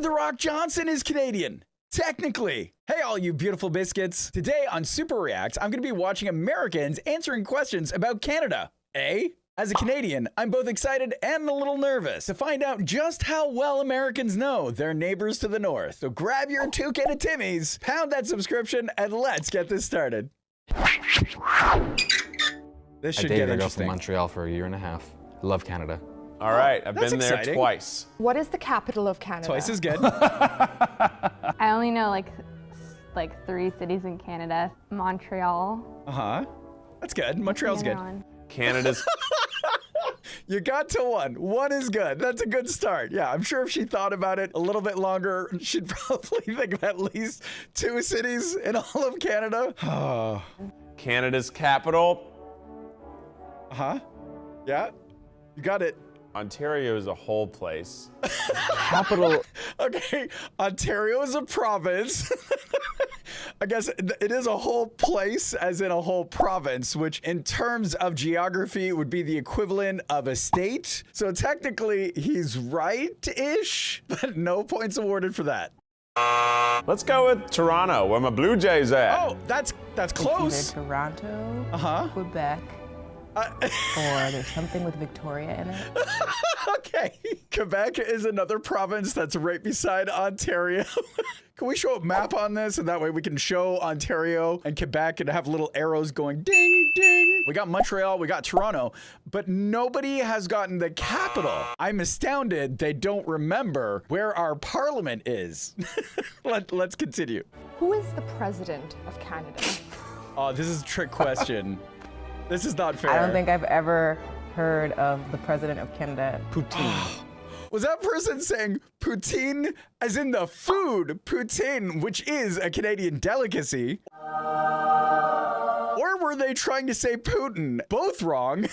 Dwayne "The Rock" Johnson is Canadian. Technically. Hey, all you beautiful biscuits. Today on Super React, I'm going to be watching Americans answering questions about Canada. As a Canadian, I'm both excited and a little nervous to find out just how well Americans know their neighbors to the north. So grab your 2 can of Timmy's, pound that subscription, and let's get this started. This should get I interesting. from Montreal for 1.5 years. Love Canada. All right, I've been there exciting. twice. What is the capital of Canada? Twice is good. I only know like 3 cities in Canada. Montreal. That's good. Montreal's good. Canada's. You got to 1. 1 is good. That's a good start. Yeah, I'm sure if she thought about it a little bit longer, she'd probably think of at least 2 cities in all of Canada. Canada's capital. Yeah, you got it. Ontario is a whole place. Capital. Okay, Ontario is a province. I guess it is a whole place, as in a whole province, which in terms of geography would be the equivalent of a state. So technically, he's right-ish, but no points awarded for that. Let's go with Toronto, where my Blue Jays at. Oh, that's close. It's either Toronto, Quebec, or there's something with Victoria in it. Okay, Quebec is another province that's right beside Ontario. Can we show a map on this, and that way we can show Ontario and Quebec and have little arrows going ding, ding. We got Montreal, we got Toronto, but nobody has gotten the capital. I'm astounded they don't remember where our parliament is. Let's continue. Who is the president of Canada? Oh, this is a trick question. This is not fair. I don't think I've ever heard of the president of Canada. Poutine. Was that person saying poutine as in the food poutine, which is a Canadian delicacy? Or were they trying to say Putin? Both wrong.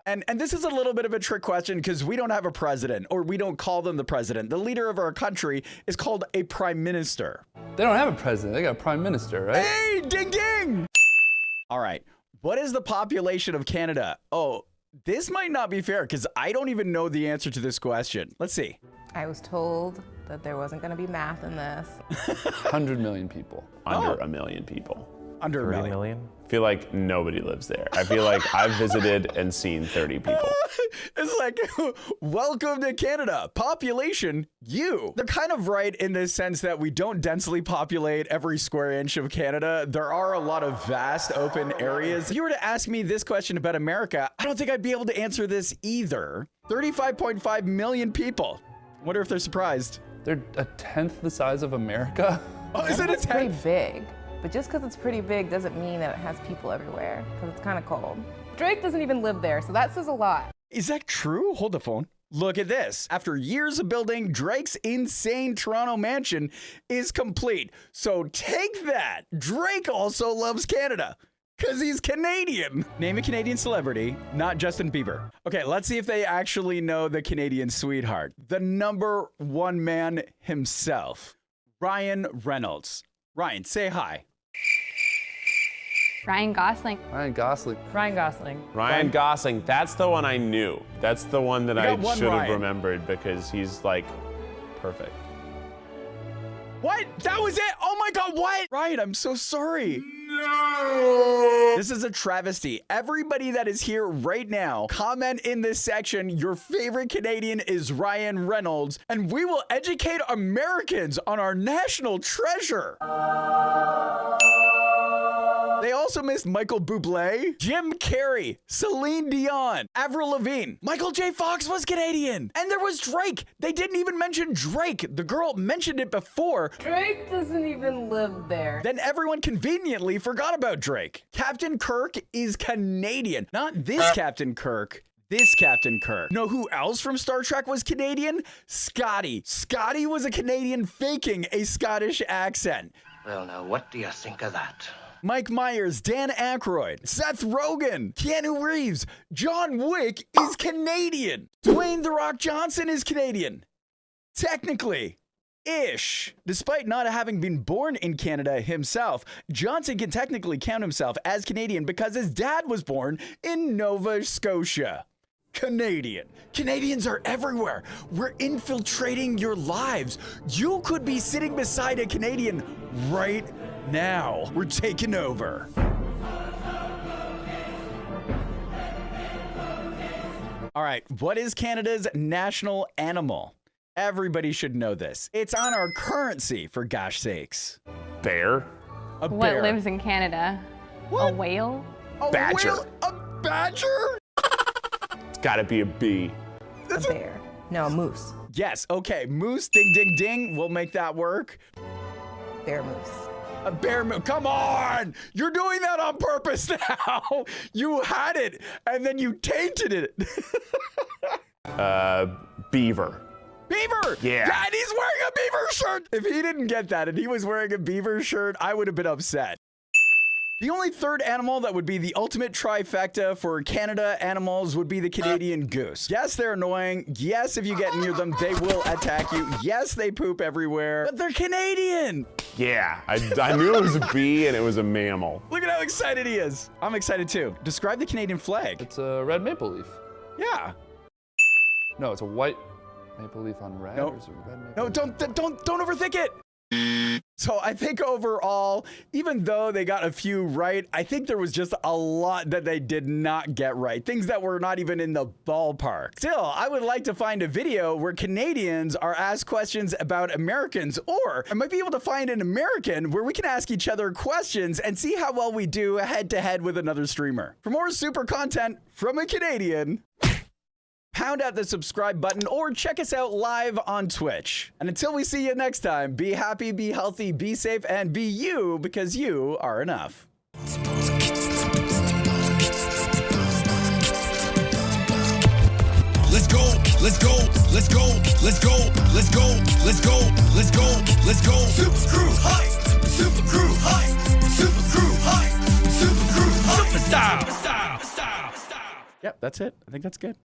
And this is a little bit of a trick question because we don't have a president, or we don't call them the president. The leader of our country is called a prime minister. They don't have a president, they got a prime minister, right? Hey, ding ding! All right, what is the population of Canada? Oh, this might not be fair because I don't even know the answer to this question. Let's see. I was told that there wasn't going to be math in this. 100 million people. Under 1 million people. Under 1 million. I feel like nobody lives there. I feel like I've visited and seen 30 people. It's like, welcome to Canada. Population, you. They're kind of right in the sense that we don't densely populate every square inch of Canada. There are a lot of vast open areas. If you were to ask me this question about America, I don't think I'd be able to answer this either. 35.5 million people. Wonder if they're surprised. They're 1/10 the size of America. Oh, is it a It's pretty 10? big. But just because it's pretty big doesn't mean that it has people everywhere, because it's kind of cold. Drake doesn't even live there, so that says a lot. Is that true? Hold the phone. Look at this. After years of building, Drake's insane Toronto mansion is complete. So take that. Drake also loves Canada because he's Canadian. Name a Canadian celebrity, not Justin Bieber. Okay, let's see if they actually know the Canadian sweetheart. The #1 man himself, Ryan Reynolds. Ryan, say hi. Ryan Gosling. Ryan Gosling. Ryan Gosling. Ryan Gosling, that's the one I knew. That's the one that I got one should have Ryan. remembered because he's like perfect. What? That was it? Oh my God, what? Ryan, I'm so sorry. No! This is a travesty. Everybody that is here right now, comment in this section, your favorite Canadian is Ryan Reynolds, and we will educate Americans on our national treasure. They also missed Michael Bublé, Jim Carrey, Celine Dion, Avril Lavigne. Michael J. Fox was Canadian. And there was Drake. They didn't even mention Drake. The girl mentioned it before. Drake doesn't even live there. Then everyone conveniently forgot about Drake. Captain Kirk is Canadian. Not this Captain Kirk. This Captain Kirk. Know who else from Star Trek was Canadian? Scotty. Scotty was a Canadian faking a Scottish accent. Well, now, what do you think of that? Mike Myers, Dan Aykroyd, Seth Rogen, Keanu Reeves, John Wick is Canadian. Dwayne "The Rock" Johnson is Canadian. Technically. Ish. Despite not having been born in Canada himself, Johnson can technically count himself as Canadian because his dad was born in Nova Scotia. Canadian. Canadians are everywhere. We're infiltrating your lives. You could be sitting beside a Canadian right now. We're taking over. All right, what is Canada's national animal? Everybody should know this. It's on our currency, for gosh sakes. Bear? A What bear. lives in Canada? What? A whale? A Badger. whale? A badger? It's gotta be a bee. A bear. No, a moose. Yes, okay. Moose, ding, ding, ding. We'll make that work. Bear moose. A bear moose. Come on! You're doing that on purpose now. You had it, and then you tainted it. Beaver. Beaver! Yeah. And he's wearing a beaver shirt! If he didn't get that and he was wearing a beaver shirt, I would have been upset. The only third animal that would be the ultimate trifecta for Canada animals would be the Canadian goose. Yes, they're annoying. Yes, if you get near them, they will attack you. Yes, they poop everywhere, but they're Canadian. Yeah, I knew it was a bee and it was a mammal. Look at how excited he is. I'm excited too. Describe the Canadian flag. It's a red maple leaf. Yeah. No, it's a white maple leaf on red. Nope. Or is it red maple No, leaf? don't overthink it. So I think overall, even though they got a few right, I think there was just a lot that they did not get right. Things that were not even in the ballpark. Still, I would like to find a video where Canadians are asked questions about Americans, or I might be able to find an American where we can ask each other questions and see how well we do head to head with another streamer. For more super content from a Canadian, pound out the subscribe button or check us out live on Twitch. And until we see you next time, be happy, be healthy, be safe, and be you, because you are enough. Let's go, let's go, let's go, let's go, let's go, let's go, let's go, let's go. Super crew hype, super crew hype, super crew hype, super crew hype. Super style. Yep, that's it. I think that's good.